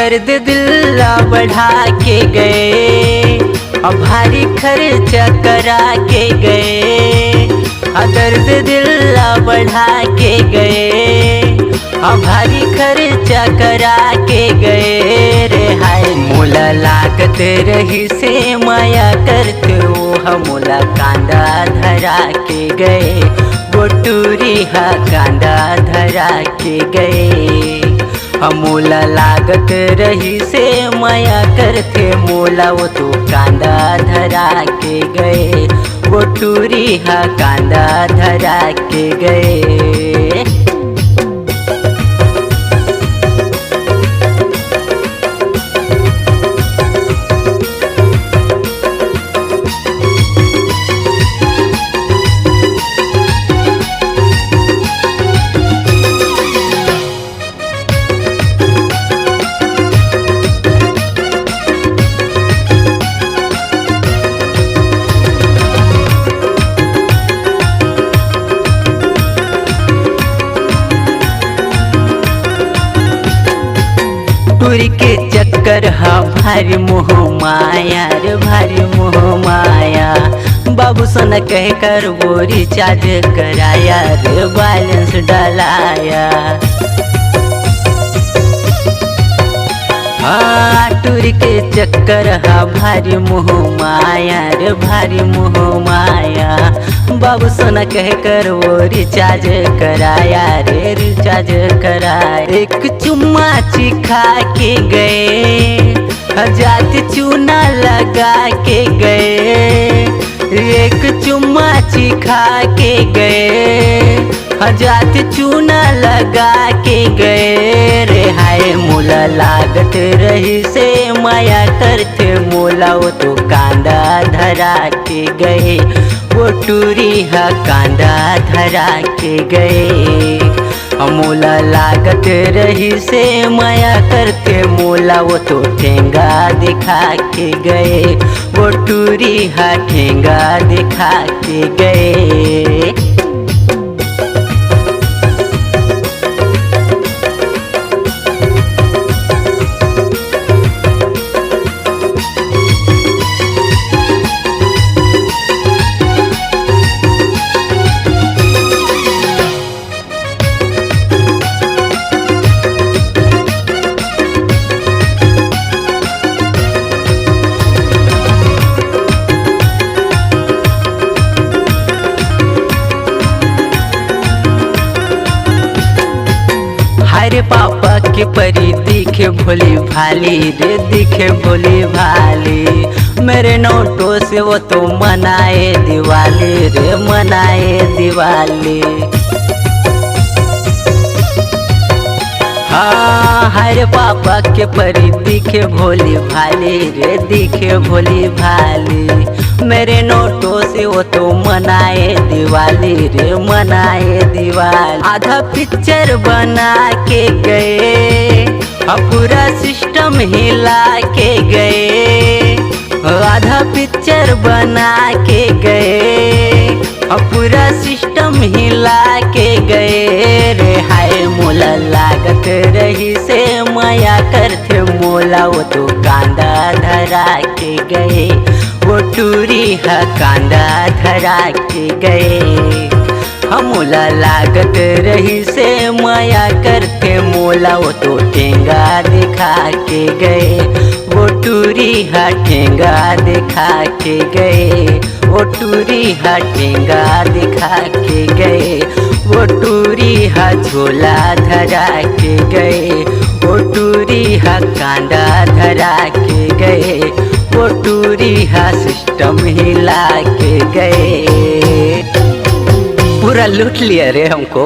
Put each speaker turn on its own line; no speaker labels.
दर्द दिल बढ़ा के गए, भारी खर्चा करा के गए। दर्द दिल बढ़ा के गए, भारी खर्चा करा के गए रे हाय। मोला लागत रही से माया करते वो मोला कांदा धरा के गए, गोटूरी हा कांदा धरा के गए। मोला लागत रही से माया करते मोला वो तो कांदा धरा के गए, गोटूरी हा कांदा धरा के गए। टूरी के चक्कर हा भारी मोह माया रे भारी मोह माया। बाबू सोना कह कर वो रिचार्ज कराया रे बैलेंस डलाया। टूरी के चक्कर हा भारी मोह माया रे भारी मोह माया। बाबू सोना कह कर वो रिचार्ज कराया रे रिचार्ज कराया। एक चुम्मा चिखा के गए, जात चूना लगा के गए। एक चुम्मा चिखा के गए, जात चूना लगा के गए रे हाय। मोला लागत रही से माया करते मोला वो तो कांदा धरा के गए, वो टूरी हा कांदा धरा के गए। मोला लागत रही से माया करते मोला वो तो ठेंगा दिखा के गए, वो टूरी हा ठेंगा दिखा के गए। हरे पापा के परी दिखे भोली भाली रे दिखे भोली भाली। मेरे नोटों से वो तो मनाए दिवाली रे मनाए दिवाली। हरे पापा के परी दिखे भोली भाली रे दिखे भोली भाली। मेरे नोटों से वो तो मनाए दिवाली रे मनाए दिवाली। आधा पिक्चर बना के गए, पूरा सिस्टम हिला के गए। आधा पिक्चर बना के गए, पूरा सिस्टम हिला के गए रे हाय। मोला लागत रही से माया करते मोला वो तो कांदा धरा के गए, वो टूरी हा कांदा धरा के गए। मोला लागत रही से माया करते मोला वो तो ठेंगा दिखा के गए, वो टूरी हा ठेंगा दिखा के गए, वो टूरी हा ठेंगा दिखा के गए। वो टूरी हा झोला धरा के गए, वो टूरी हा कांदा धरा के गए, वो टूरी हा सिस्टम हिला के गए। पूरा लूट लिया रे हमको।